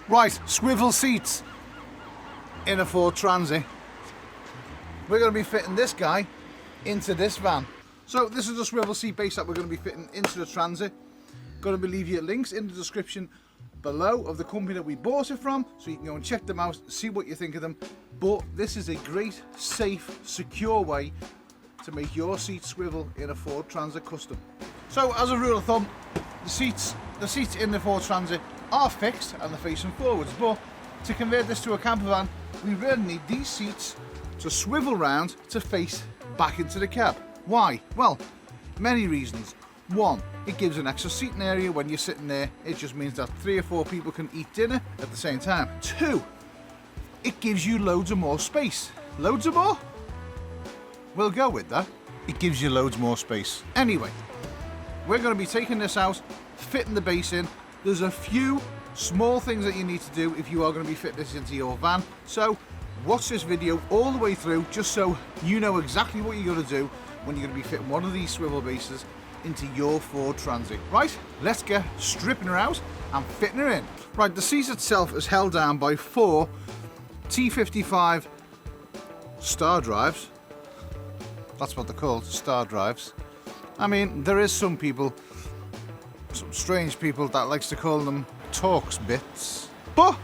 Right, swivel seats in a Ford Transit. We're going to be fitting this guy into this van. So this is the swivel seat base that we're going to be fitting into the Transit. Going to be leave you links in the description below of the company that we bought it from, so you can go and check them out, see what you think of them. But this is a great, safe, secure way to make your seat swivel in a Ford Transit Custom. So as a rule of thumb, the seats in the Ford Transit are fixed and they're facing forwards, but to convert this to a camper van, we really need these seats to swivel round to face back into the cab. Why? Well, many reasons. One, it gives an extra seating area when you're sitting there. It just means that 3 or 4 people can eat dinner at the same time. 2, it gives you loads of more space. Loads of more? We'll go with that. It gives you loads more space. Anyway, we're going to be taking this out, fitting the base in. There's a few small things that you need to do if you are going to be fitting this into your van. So watch this video all the way through just so you know exactly what you're going to do when you're going to be fitting one of these swivel bases into your Ford Transit. Right, let's get stripping her out and fitting her in. Right, the seat itself is held down by 4 T55 star drives. That's what they're called, star drives. I mean, there is some people, some strange people that likes to call them Torx bits, but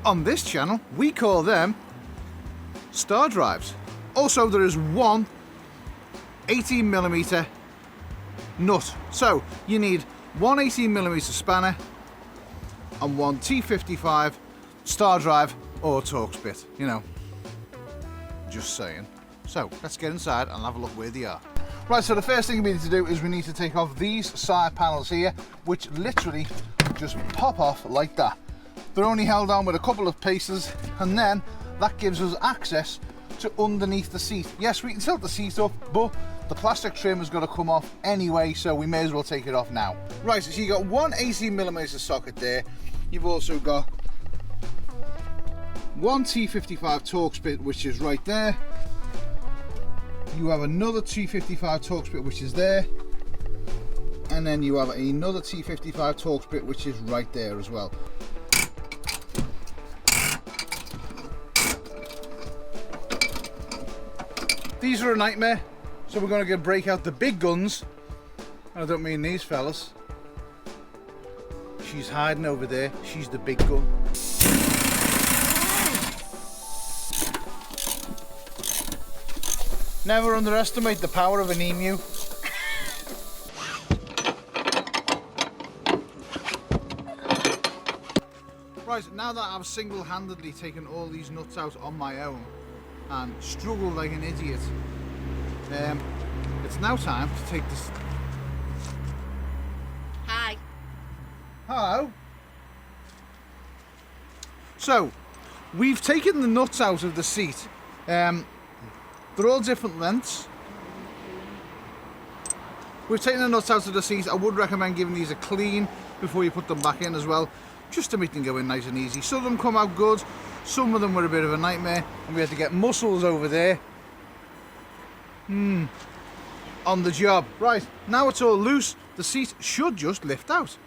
on this channel we call them star drives. Also, there is one 18mm nut, so you need one 18mm spanner and one T55 star drive or Torx bit, you know, just saying. So let's get inside and have a look where they are. Right, so the first thing we need to do is we need to take off these side panels here, which literally just pop off like that. They're only held on with a couple of pieces, and then that gives us access to underneath the seat. Yes, we can tilt the seat up, but the plastic trim is going to come off anyway, so we may as well take it off now. Right, so you got one 18mm socket there. You've also got one T55 Torx bit, which is right there. You have another T55 Torx bit, which is there, and then you have another T55 Torx bit, which is right there as well. These are a nightmare, so we're going to break out the big guns. I don't mean these fellas. She's hiding over there. She's the big gun. Never underestimate the power of an emu. Right, now that I've single-handedly taken all these nuts out on my own and struggled like an idiot, it's now time to take this. Hi. Hello. So, we've taken the nuts out of the seat. They're all different lengths. We've taken the nuts out of the seat. I would recommend giving these a clean before you put them back in as well, just to make them go in nice and easy. Some of them come out good, some of them were a bit of a nightmare, and we had to get muscles over there on the job. Right, now it's all loose, the seat should just lift out.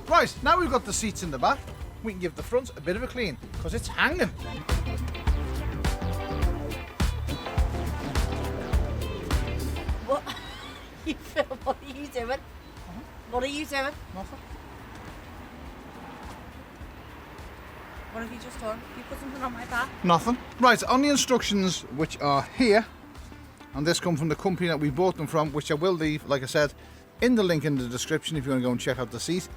Right, now we've got the seats in the back, we can give the front a bit of a clean, because it's hanging. What? What are you doing? What are you doing? Nothing. What have you just done? You put something on my back? Nothing. Right, on the instructions, which are here, and this come from the company that we bought them from, which I will leave, like I said, in the link in the description if you want to go and check out the seat.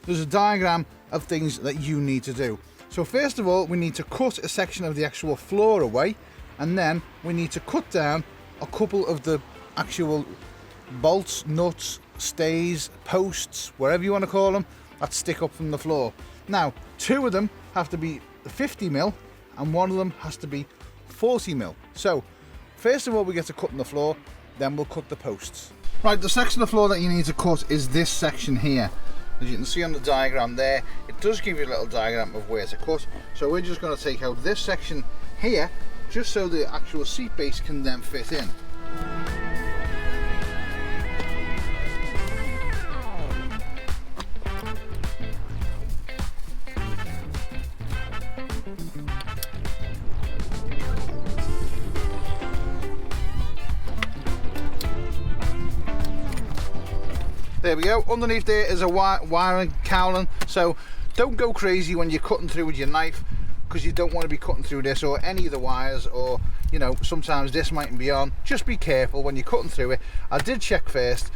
There's a diagram of things that you need to do. So first of all, we need to cut a section of the actual floor away, and then we need to cut down a couple of the actual bolts, nuts, stays, posts, whatever you want to call them, that stick up from the floor. Now, 2 of them have to be 50mm and 1 of them has to be 40mm. So first of all, we get to cutting the floor, then we'll cut the posts. Right, the section of the floor that you need to cut is this section here. As you can see on the diagram there, it does give you a little diagram of where to cut. So we're just going to take out this section here, just so the actual seat base can then fit in. There we go. Underneath there is a wiring cowling, so don't go crazy when you're cutting through with your knife, because you don't want to be cutting through this or any of the wires, or you know, sometimes this mightn't be on. Just be careful when you're cutting through it. I did check first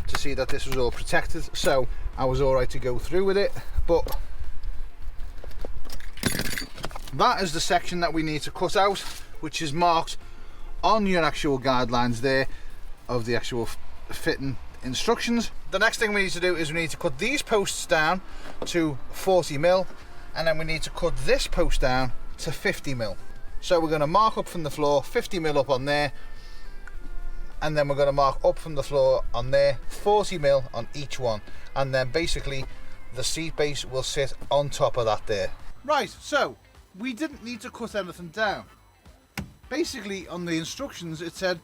to see that this was all protected, so I was all right to go through with it. But that is the section that we need to cut out, which is marked on your actual guidelines there of the actual fitting instructions. The next thing we need to do is we need to cut these posts down to 40mm, and then we need to cut this post down to 50mm. So we're going to mark up from the floor 50mm up on there, and then we're going to mark up from the floor on there 40mm on each one, and then basically the seat base will sit on top of that there. Right, so we didn't need to cut anything down. Basically on the instructions it said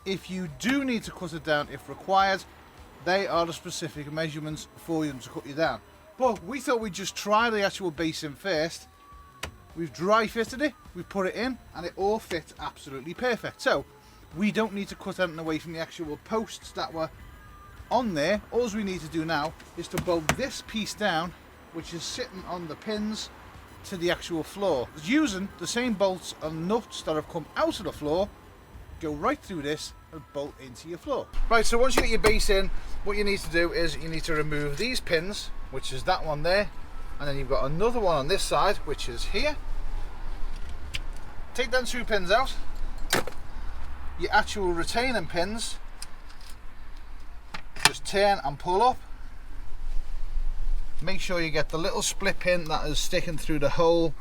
if you do need to cut it down if required, they are the specific measurements for them to cut you down. But we thought we'd just try the actual base in first. We've dry fitted it, we've put it in, and it all fits absolutely perfect. So we don't need to cut anything away from the actual posts that were on there. All we need to do now is to bolt this piece down, which is sitting on the pins, to the actual floor. Using the same bolts and nuts that have come out of the floor, go right through this and bolt into your floor. Right, so once you get your base in, what you need to do is you need to remove these pins, which is that one there, and then you've got another one on this side, which is here. Take them two pins out. Your actual retaining pins, just turn and pull up. Make sure you get the little split pin that is sticking through the hole.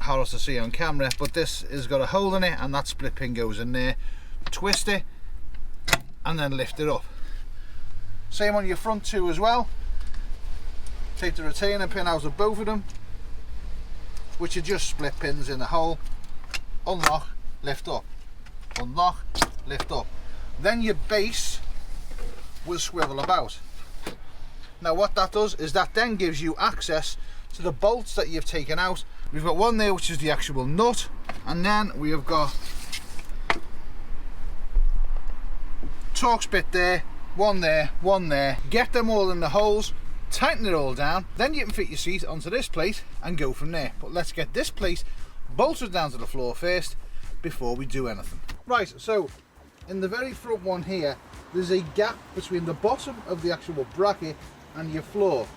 Hard to see on camera, but this has got a hole in it, and that split pin goes in there. Twist it and then lift it up. Same on your front two as well. Take the retainer pin out of both of them, which are just split pins in the hole. Unlock, lift up, unlock, lift up. Then your base will swivel about. Now what that does is that then gives you access to the bolts that you've taken out. We've got one there which is the actual nut, and then we have got Torx bit there, one there, one there. Get them all in the holes, tighten it all down, then you can fit your seat onto this plate and go from there. But let's get this plate bolted down to the floor first before we do anything. Right, so in the very front one here, there's a gap between the bottom of the actual bracket and your floor.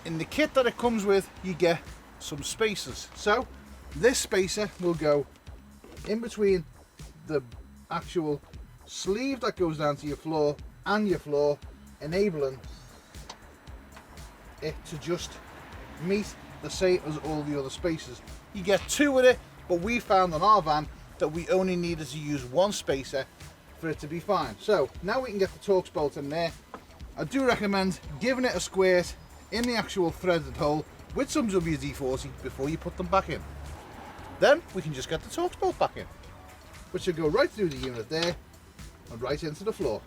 In the kit that it comes with, you get some spacers. So this spacer will go in between the actual sleeve that goes down to your floor and your floor, enabling it to just meet the same as all the other spacers. You get two with it, but we found on our van that we only needed to use one spacer for it to be fine. So now we can get the Torx bolt in there. I do recommend giving it a squirt in the actual threaded hole with some WD-40 before you put them back in. Then we can just get the Torx bolt back in, which will go right through the unit there and right into the floor.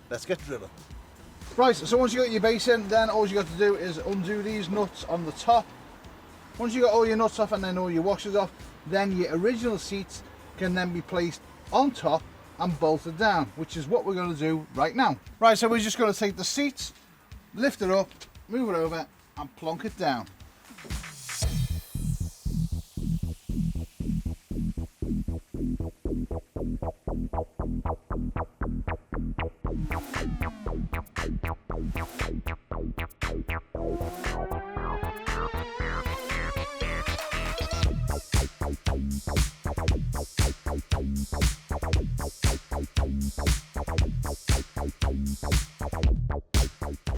Let's get drilling. Right, so once you got your base in, then all you got to do is undo these nuts on the top. Once you got all your nuts off and then all your washers off, then your original seats can then be placed on top and bolted down, which is what we're going to do right now. Right, so we're just going to take the seats, lift it up, move it over and plonk it down.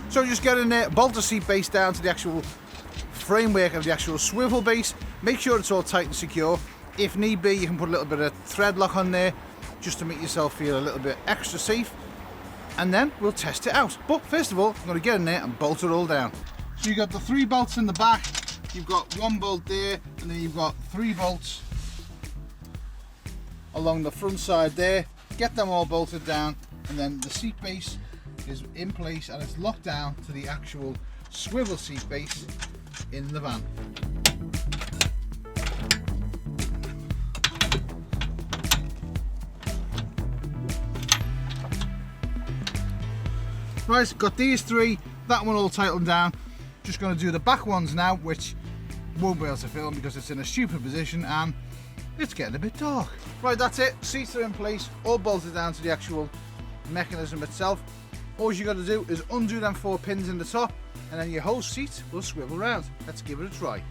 So just get in there, bolt the seat base down to the actual framework of the actual swivel base. Make sure it's all tight and secure. If need be, you can put a little bit of thread lock on there just to make yourself feel a little bit extra safe. and then we'll test it out. But first of all, I'm going to get in there and bolt it all down. So you've got the 3 bolts in the back, you've got 1 bolt there, and then you've got 3 bolts along the front side there. Get them all bolted down, and then the seat base is in place and it's locked down to the actual swivel seat base in the van. Right, got these 3, that one all tightened down. Just going to do the back ones now, which won't be able to film because it's in a stupid position and it's getting a bit dark. Right, that's it. Seats are in place, all bolted down to the actual mechanism itself. All you got to do is undo them 4 pins in the top, and then your whole seat will swivel round. Let's give it a try.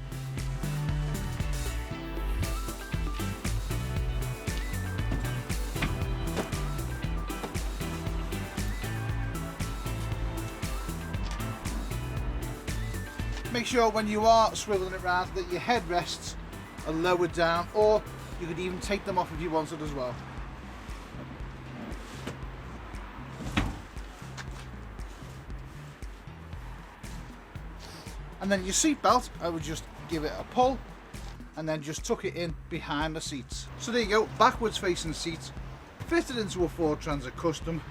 Make sure when you are swiveling it round that your headrests are lowered down, or you could even take them off if you wanted as well. And then your seat belt, I would just give it a pull and then just tuck it in behind the seats. So there you go, backwards facing seats, fitted into a Ford Transit Custom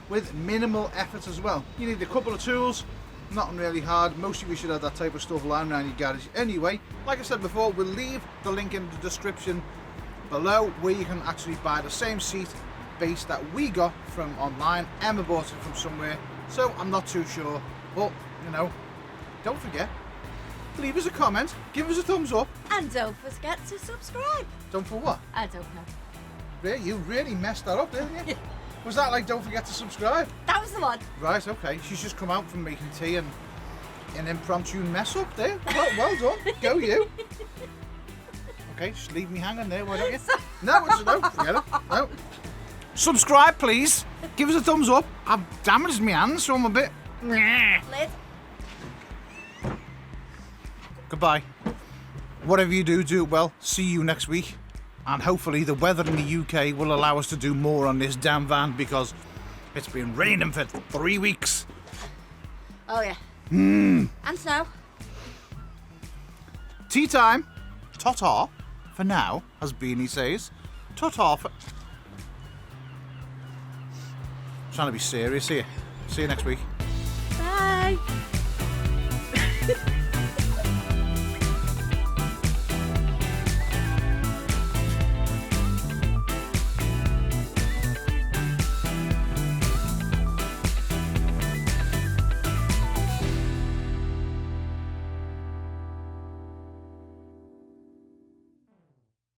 with minimal effort as well. You need a couple of tools, nothing really hard. Most of you should have that type of stuff lying around your garage anyway. Like I said before, we'll leave the link in the description below where you can actually buy the same seat base that we got from online. Emma bought it from somewhere, so I'm not too sure, but you know, don't forget, leave us a comment, give us a thumbs up. And don't forget to subscribe. Don't for what? I don't know. Really? You really messed that up, didn't you? Was that like don't forget to subscribe? That was the one. Right, okay. She's just come out from making tea and an impromptu mess up there. Well done. Go you. Okay, just leave me hanging there, why don't you? No, forget it. No. Subscribe, please. Give us a thumbs up. I've damaged my hands, so I'm a bit... Lid. Goodbye. Whatever you do, do it well. See you next week. And hopefully the weather in the UK will allow us to do more on this damn van because it's been raining for 3 weeks. Oh yeah. And snow. Tea time. Ta-ta for now, as Beanie says. Ta-ta for... Trying to be serious here. See you next week.